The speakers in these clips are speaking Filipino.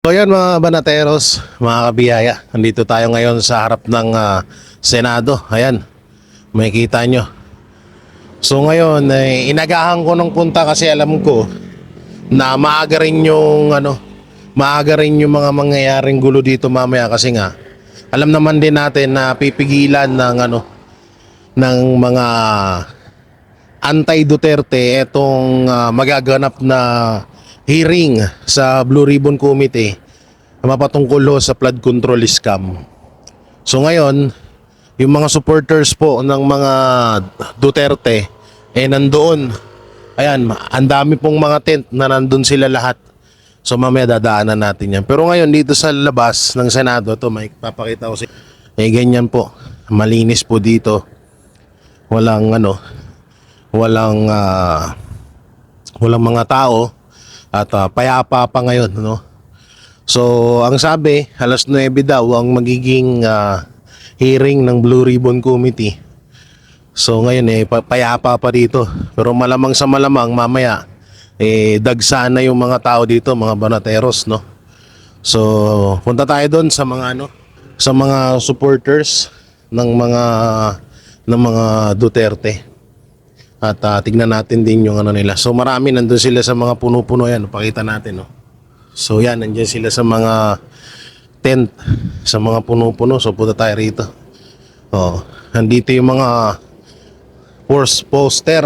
So yan mga banateros, mga kabiyaya, nandito tayo ngayon sa harap ng Senado. Ayan, makikita nyo. So ngayon, inagahan ko ng punta kasi alam ko na maaga rin yung maaga rin yung mga mangyayaring gulo dito mamaya kasi nga alam naman din natin na pipigilan ng mga anti-Duterte itong magaganap na hearing sa Blue Ribbon Committee na mapatungkol sa flood control scam. So ngayon, yung mga supporters po ng mga Duterte nandoon. Ayan, ang dami pong mga tent na nandun sila lahat. So mamaya dadaanan natin yan. Pero ngayon dito sa labas ng Senado, ito may papakita ko ganyan po. Malinis po dito. Walang walang mga tao at payapa pa ngayon, no? So ang sabi, alas 9 daw ang magiging hearing ng Blue Ribbon Committee. So ngayon payapa pa dito. Pero malamang sa malamang mamaya dagsa na yung mga tao dito, mga banateros, no? So punta tayo doon sa mga sa mga supporters ng mga Duterte. At tignan natin din yung nila. So marami nandun sila sa mga puno-puno yan. Pakita natin, no. So yan, nandiyan sila sa mga tent, sa mga puno-puno. So punta tayo rito. Oh, nandito yung mga poster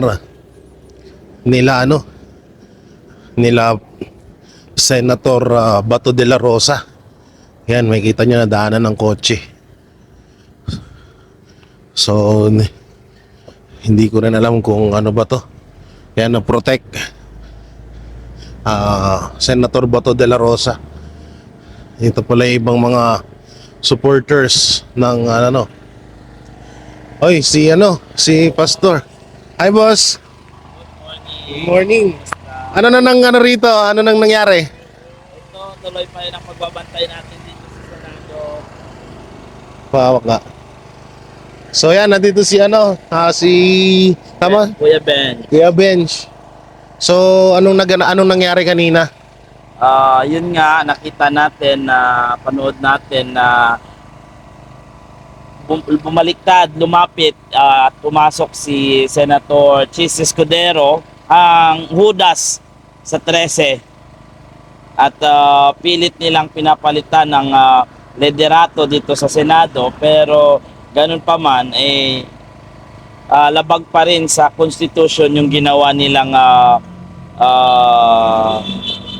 nila nila Senator Bato de la Rosa. Yan, makikita nyo na daanan ng kotse. So hindi ko rin alam kung ano ba to. Yan, na-protect Senator Bato de la Rosa. Ito pala yung ibang mga supporters ng Oy, si Pastor. Hi, boss. Good morning. Ano na rito? Ano nang nangyari? Ito, tuloy pa rin ang pagbabantay natin dito sa Senado. Pawak nga. So yan, nandito si tama? Kuya Ben. Kuya Bench. So anong nangyari kanina? Yun nga, nakita natin na panood natin na bumaliktad, lumapit at pumasok si Senator Chis Escudero, ang hudas sa 13. At pilit nilang pinapalitan ng liderato dito sa Senado, pero ganun pa man labag pa rin sa Constitution yung ginawa nilang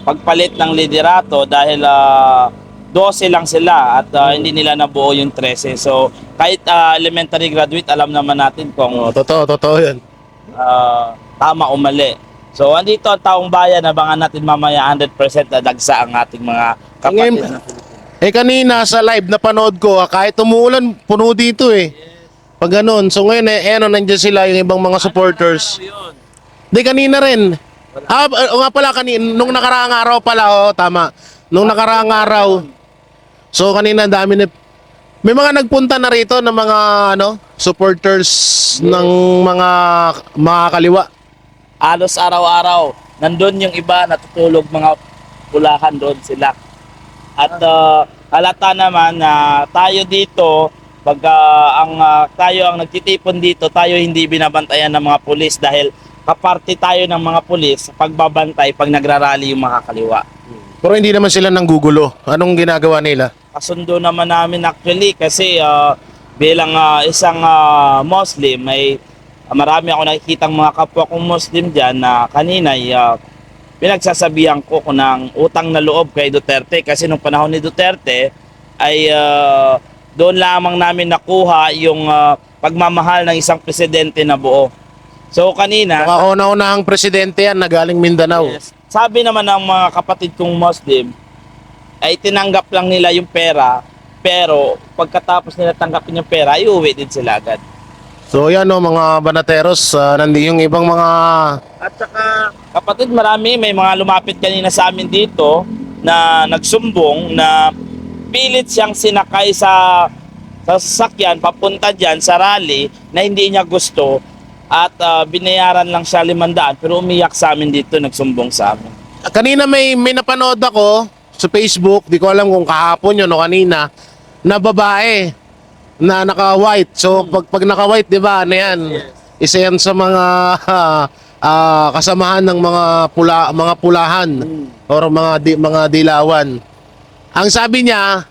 pagpalit ng liderato dahil 12 lang sila at hindi nila nabuo yung 13. So kahit elementary graduate, alam naman natin kung Totoo yan. tama o mali. So andito ang taong bayan, abangan natin mamaya 100% na dagsa ang ating mga kapatid na Pilipino. Kanina sa live na panood ko, kahit umuulan, puno dito Pag ganun. So ngayon nandiyan sila yung ibang mga supporters. Yun. Di kanina rin. O nga pala nung nakaraang araw pala, tama. Nung nakaraang araw. So kanina dami may mga nagpunta na rito ng mga supporters ng mga kaliwa. Alos araw-araw, nandun yung iba natutulog, mga pulakan doon sila. At halata naman na tayo dito, pag tayo ang nagtitipon dito, tayo hindi binabantayan ng mga pulis dahil kaparte tayo ng mga pulis sa pagbabantay pag nagrarally yung mga kaliwa. Pero hindi naman sila nanggugulo. Anong ginagawa nila? Kasundo naman namin actually kasi bilang isang Muslim, may marami ako nakikitang mga kapwa kong Muslim dyan na kanina pinagsasabihan ko ng utang na loob kay Duterte kasi nung panahon ni Duterte ay doon lamang namin nakuha yung pagmamahal ng isang presidente na buo. So kanina, Kauna-unahang presidente yan na galing Mindanao. yes, sabi naman ng mga kapatid kong Muslim ay tinanggap lang nila yung pera, pero pagkatapos nila tanggapin yung pera, iuwi din sila agad. So yan mga banateros, nandiyo yung ibang mga At saka kapatid, may mga lumapit kanina sa amin dito na nagsumbong na pilit siyang sinakay sa sasakyan papunta dyan sa rally na hindi niya gusto at binayaran lang siya 500 pero umiyak sa amin dito, nagsumbong sa amin. kanina may napanood ako sa Facebook, di ko alam kung kahapon yun o kanina, na babae na naka-white. So pag naka-white, 'di ba? Ano 'yan? Isa 'yan sa mga kasamahan ng mga pulahan or mga dilawan. Ang sabi niya,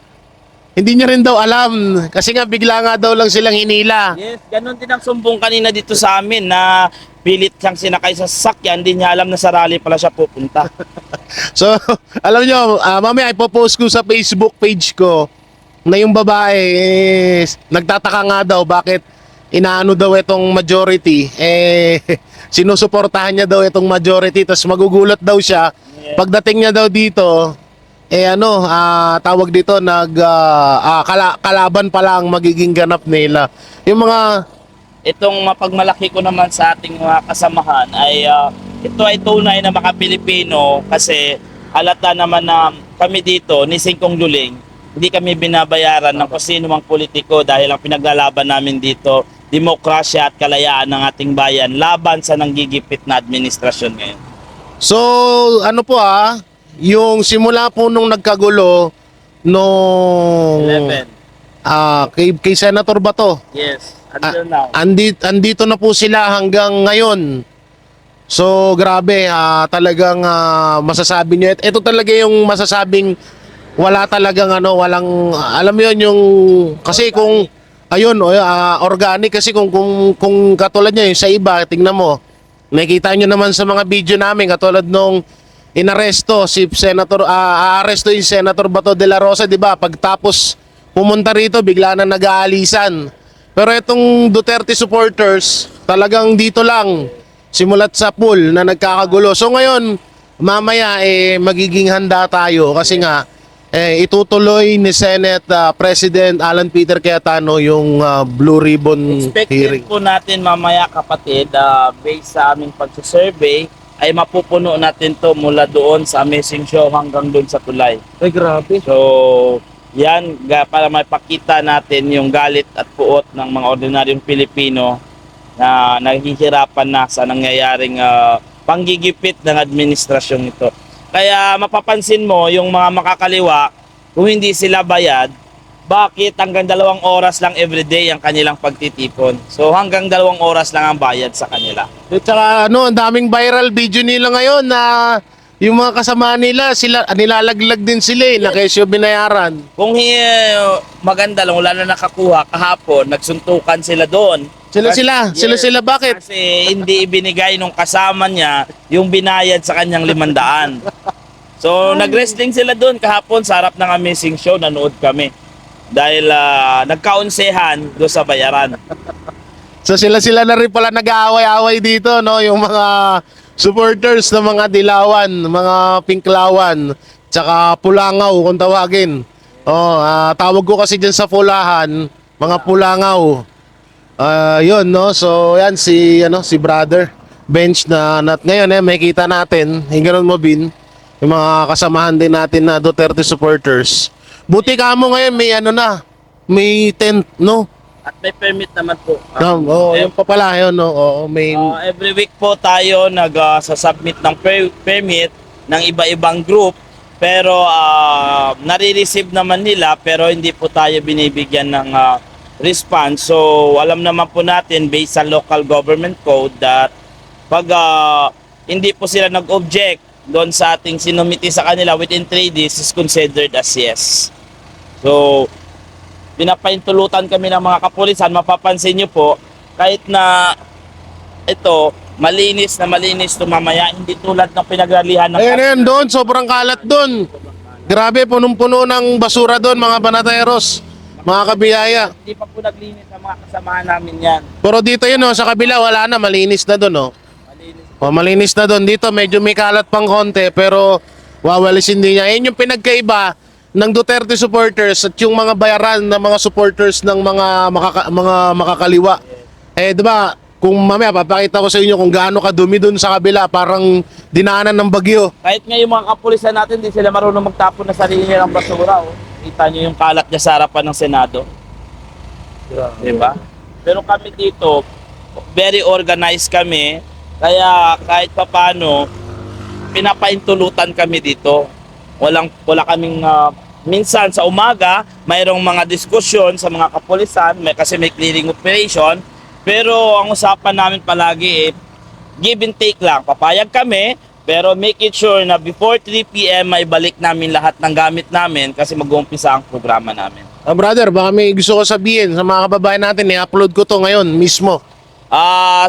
hindi niya rin daw alam kasi nga bigla nga daw lang silang hinila. Yes, ganun din ang sumbong kanina dito sa amin na pilit siyang sinakay sa sasakyan, hindi niya alam na sa rally pala siya pupunta. So, alam nyo, mamaya ipopost ko sa Facebook page ko na yung babae nagtataka nga daw bakit inaano daw itong majority, sinusuportahan niya daw itong majority, tapos magugulat daw siya pagdating niya daw dito, tawag dito, kalaban pala ang magiging ganap nila. Yung mga Itong mapagmalaki ko naman sa ating mga kasamahan ay ito ay tunay na maka-Pilipino kasi halata naman na kami dito ni Singkong Luling, hindi kami binabayaran ng kung sino mang politiko dahil ang pinaglalaban namin dito, demokrasya at kalayaan ng ating bayan laban sa nanggigipit na administrasyon ngayon. So, ano po yung simula po nung nagkagulo nung 11. kay Senator Bato. Yes, until now. Andito na po sila hanggang ngayon. So, grabe, talagang masasabi niyo. Ito talaga yung masasabing wala talagang walang, alam mo yun, yung, kasi kung, ayun, organic, kasi kung katulad niya, yung sa iba, tingnan mo, nakikita nyo naman sa mga video namin, katulad nung inaresto si Senator, aaresto yung Senator Bato de la Rosa, di ba? Pagtapos pumunta rito, bigla na nag-aalisan. Pero itong Duterte supporters, talagang dito lang, simulat sa pool na nagkakagulo. So ngayon, mamaya magiging handa tayo kasi nga itutuloy ni Senate President Alan Peter Cayetano yung Blue Ribbon hearing. Expected po natin mamaya kapatid, based sa aming pagsusurvey, ay mapupuno natin to mula doon sa Amazing Show hanggang doon sa tulay. Ay, grabe. So, yan, para mapakita natin yung galit at puot ng mga ordinaryong Pilipino na naghihirapan na sa nangyayaring panggigipit ng administrasyong ito. Kaya mapapansin mo yung mga makakaliwa, kung hindi sila bayad, bakit hanggang 2 oras lang everyday ang kanilang pagtitipon? So hanggang 2 oras lang ang bayad sa kanila. At saka ang daming viral video nila ngayon na yung mga kasama nila, sila nilalaglag din sila na kesyo binayaran. Kung maganda lang, wala na nakakuha, kahapon, nagsuntukan sila doon. Sila bakit? Kasi hindi ibinigay nung kasama niya yung binayad sa kanyang 500. So nag-wrestling sila doon kahapon sa harap ng Amazing Show, nanood kami. Dahil nagkaunsehan doon sa bayaran. So sila na rin pala nag-aaway-away dito, no? Yung mga supporters ng mga dilawan, mga pinklawan, tsaka pulangaw kung tawagin. Tawag ko kasi dyan sa pulahan, mga pulangaw. Yun, no? So yan si brother Bench na ngayon makikita natin, hingganon mo Bin, yung mga kasamahan din natin na Duterte supporters. Buti ka mo ngayon may tent, no? At may permit naman po. Yung pa pala yun, no? May Every week po tayo nag-submit ng permit ng iba-ibang group, pero nare-receive naman nila pero hindi po tayo binibigyan ng response. So alam naman po natin based sa local government code that pag hindi po sila nag-object doon sa ating sinumiti sa kanila within 3 days is considered as yes. So pinapaintulutan kami ng mga kapulisan, mapapansin nyo po, kahit na ito, malinis to mamaya, hindi tulad ng pinagralihan ng... Ayan, doon, sobrang kalat doon. Grabe, punong-puno ng basura doon, mga banateros, mga kabiyaya. Hindi pa po naglinis ang mga kasamahan namin yan. Pero dito yun, sa kabila, wala na, malinis na doon, malinis na doon. Dito, medyo may kalat pang konti, pero wawalisin din niya. Yan yung pinagkaiba ng Duterte supporters at yung mga bayaran ng mga supporters ng mga makakaliwa. Di ba, kung mamaya papakita ko sa inyo kung gaano kadumi doon sa kabila, parang dinaanan ng bagyo. Kahit nga yung mga kapulisan natin, hindi sila marunong magtapon na sarili nilang basura. Kita nyo yung kalat niya sa harapan ng Senado. Diba? Pero kami dito, very organized kami, kaya kahit papano, pinapaintulutan kami dito. wala kaming minsan sa umaga, mayroong mga diskusyon sa mga kapulisan, kasi may clearing operation. Pero ang usapan namin palagi give and take lang. Papayag kami, pero make it sure na before 3 p.m. may balik namin lahat ng gamit namin kasi mag-uumpisa ang programa namin. Brother, baka may gusto ko sabihin sa mga kababayan natin, i-upload ko to ngayon mismo.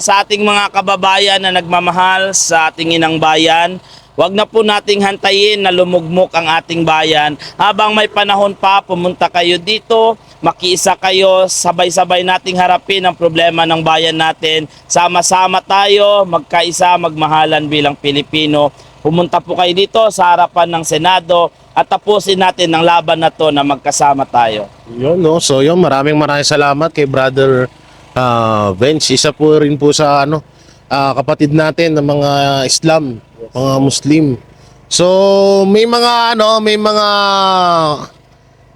Sa ating mga kababayan na nagmamahal sa ating inang bayan, wag na po nating hantayin na lumugmok ang ating bayan. Habang may panahon pa, pumunta kayo dito, makiisa kayo, sabay-sabay nating harapin ang problema ng bayan natin. Sama-sama tayo, magkaisa, magmahalan bilang Pilipino. Pumunta po kayo dito sa harapan ng Senado at tapusin natin ang laban na to na magkasama tayo. Yun, no? So yun, maraming salamat kay Brother Bench. Isa po rin po sa kapatid natin ng mga Islam, mga Muslim. So may mga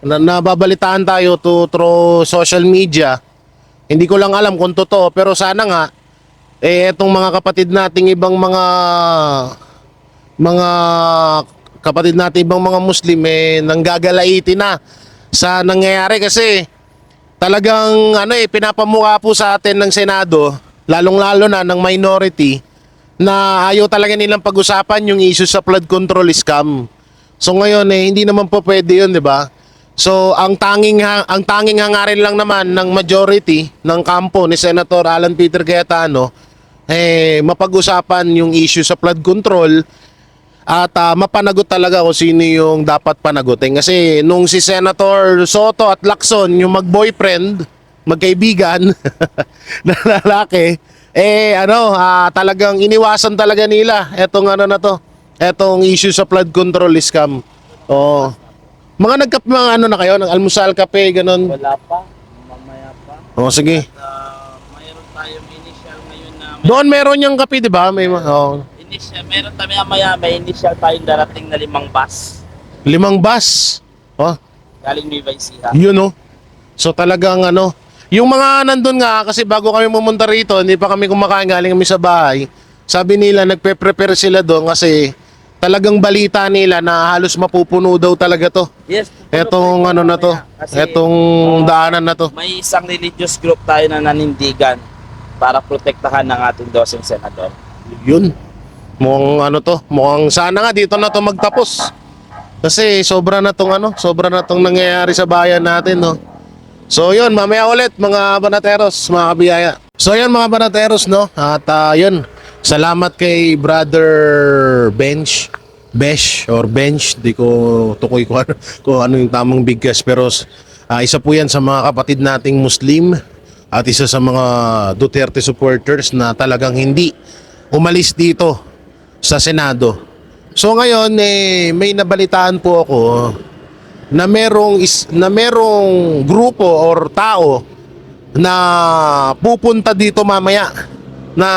nababalitaan tayo through social media. Hindi ko lang alam kung totoo, pero sana nga etong mga kapatid nating ibang mga kapatid natin ibang mga Muslim nanggagalaiti na sa nangyayari kasi talagang pinapamukha po sa atin ng Senado, lalong-lalo na ng minority, na ayaw talaga nilang pag-usapan yung issue sa flood control scam. So ngayon hindi naman po pwede 'yun, 'di ba? So ang tanging hangarin lang naman ng majority ng kampo ni Senator Alan Peter Cayetano mapag-usapan yung issue sa flood control at mapanagot talaga kung sino yung dapat panagutin. Kasi nung si Senator Soto at Lacson yung mag-boyfriend, magkaibigan na lalaki, talagang iniwasan talaga nila etong etong issue sa flood control scam. Oh. Mga na kayo, nag-almusal, kape, ganun. Wala pa, mamaya pa. Oh, sige. Mayroon tayong initial ngayon na Doon meron yung kape, 'di ba? May initial, meron tayo mamaya, may initial tayong darating na 5 bus 5 bus. Oh, galing Nueva Ecija. yun oh. So talagang yung mga nandun nga, kasi bago kami pumunta rito, hindi pa kami kumakain, galing kami sa bahay. Sabi nila, nagpe-prepare sila doon kasi talagang balita nila na halos mapupuno daw talaga to. Yes. Etong na to, Kasi, etong daanan na to. may isang religious group tayo na nanindigan para protektahan ng ating doseng senador. Yun. Mukhang sana nga dito na to magtapos. Kasi sobra na tong nangyayari sa bayan natin, no. So yun, mamaya ulit mga banateros, mga kabiyaya. So yun mga banateros, no. At yun, salamat kay Brother Besh, di ko tukoy kung ano yung tamang bigkas, pero isa po yan sa mga kapatid nating Muslim at isa sa mga Duterte supporters na talagang hindi umalis dito sa Senado. So ngayon may nabalitaan po ako na merong grupo or tao na pupunta dito mamaya na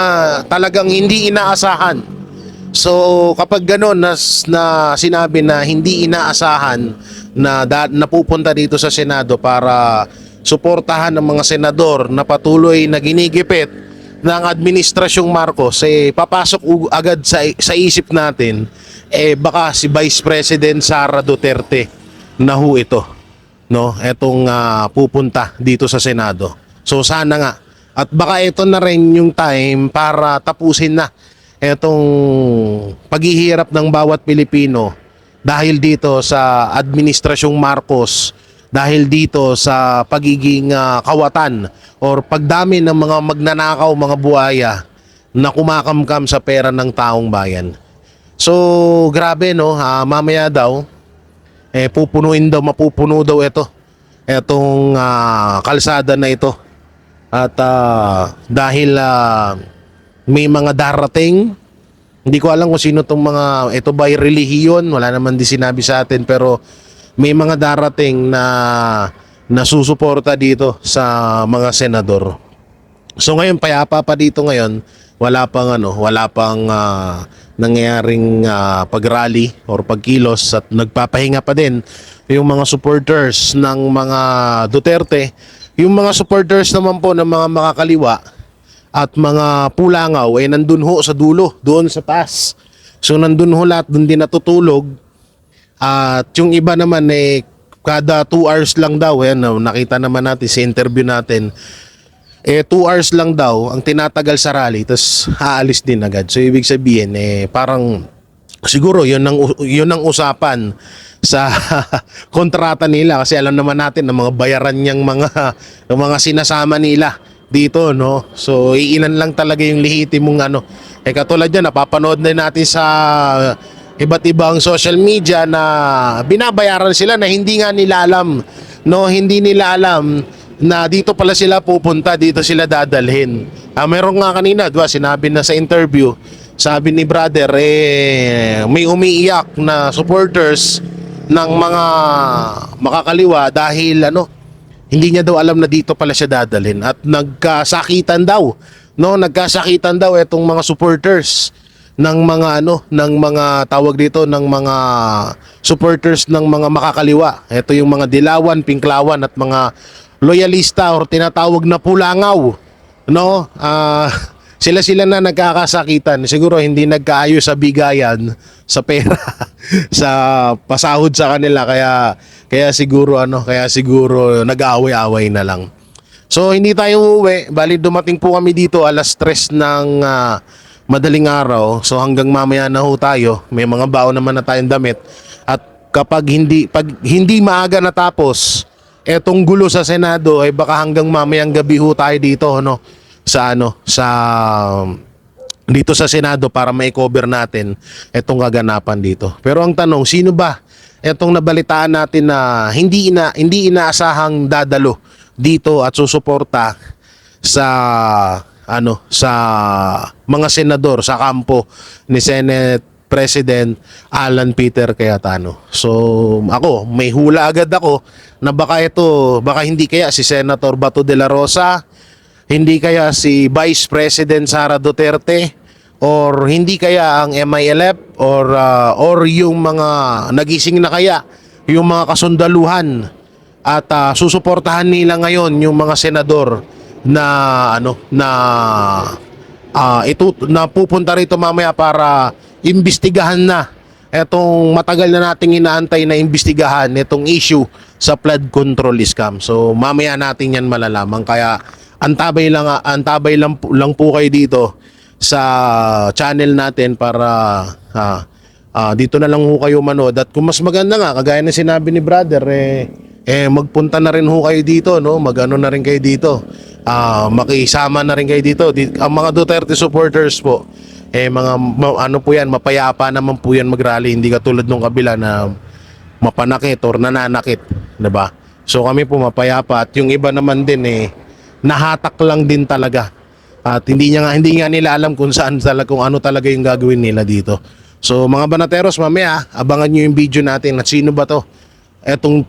talagang hindi inaasahan. So kapag gano'n na sinabi na hindi inaasahan na pupunta dito sa Senado para suportahan ng mga senador na patuloy na ginigipit ng administrasyong Marcos, papasok agad sa isip natin baka si Vice President Sara Duterte na ito, no, etong pupunta dito sa Senado. So sana nga, at baka ito na rin yung time para tapusin na etong paghihirap ng bawat Pilipino dahil dito sa administrasyong Marcos, dahil dito sa pagiging kawatan or pagdami ng mga magnanakaw, mga buhaya na kumakamkam sa pera ng taong bayan. So grabe, no, mamaya daw mapupuno daw etong kalsada na ito. At dahil may mga darating, hindi ko alam kung sino tong mga ito ba relihiyon, wala naman din sinabi sa atin, pero may mga darating na nasusuporta dito sa mga senador. So ngayon payapa pa dito ngayon, wala pang nangyayaring pag-rally or pagkilos at nagpapahinga pa din yung mga supporters ng mga Duterte. Yung mga supporters naman po ng mga makakaliwa at mga pulangaw nandun ho sa dulo, doon sa taas. So nandun ho lahat, doon din natutulog At yung iba naman kada 2 hours lang daw, yan, nakita naman natin sa interview natin, 2 hours lang daw ang tinatagal sa rally, tapos aalis din agad. So ibig sabihin, parang siguro yun ang usapan sa kontrata nila, kasi alam naman natin ng mga bayaran niyang ng mga sinasama nila dito, no? So iilan lang talaga yung lehitimong katulad yan, napapanood na natin sa iba't ibang social media na binabayaran sila na hindi nga nila alam, no? Hindi nila alam na dito pala sila pupunta, dito sila dadalhin. Meron nga kanina, diba, sinabi na sa interview, sabi ni brother, may umiiyak na supporters ng mga makakaliwa dahil hindi niya daw alam na dito pala siya dadalhin, at nagkasakitan daw, no? Nagkasakitan daw itong mga supporters ng mga ng mga tawag dito, ng mga supporters ng mga makakaliwa. Ito yung mga dilawan, pinklawan at mga loyalista or tinatawag na pulangaw, no? Sila na nagkakasakitan. Siguro hindi nagkaayos sa bigayan, sa pera, sa pasahod sa kanila, kaya siguro nag-aaway-away na lang. So hindi tayo uuwi, bali dumating po kami dito alas 3 ng madaling araw. So hanggang mamaya na ho tayo. May mga baon naman na tayong damit. At pag hindi maaga natapos etong gulo sa Senado, ay baka hanggang mamayang gabi ho tayo dito, dito sa Senado para ma-cover natin etong kaganapan dito. Pero ang tanong, sino ba etong nabalitaan natin na hindi inaasahang dadalo dito at susuporta sa sa mga senador sa kampo ni Senate President Alan Peter Cayetano? So ako, may hula agad ako na baka hindi kaya si Senator Bato de la Rosa, hindi kaya si Vice President Sara Duterte, or hindi kaya ang MILF, or yung mga nagising na kaya yung mga kasundaluhan at susuportahan nila ngayon yung mga senador na na pupunta rito mamaya para imbestigahan na etong matagal na nating inaantay na imbestigahan itong issue sa flood control scam. So mamaya natin yan malalaman, kaya antabay lang po kayo dito sa channel natin para dito na lang ho kayo manood. At kung mas maganda nga, kagaya ng sinabi ni brother, magpunta na rin ho kayo dito, no? Magano na rin kayo dito. Makisama na rin kayo dito. Ang mga Duterte supporters po, po yan, mapayapa naman po yan mag-rally, hindi katulad nung kabila na mapanakit or nananakit, 'di ba? So kami po mapayapa, at yung iba naman din nahatak lang din talaga. At hindi nga nila alam kung ano talaga yung gagawin nila dito. So mga banateros, mamaya abangan niyo yung video natin at sino ba to etong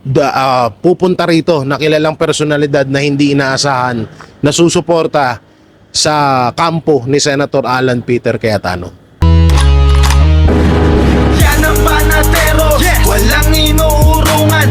pupunta rito na kilalang personalidad na hindi inaasahan na susuporta sa kampo ni Senator Alan Peter Cayetano. Yan ang banatero, walang inuurungan.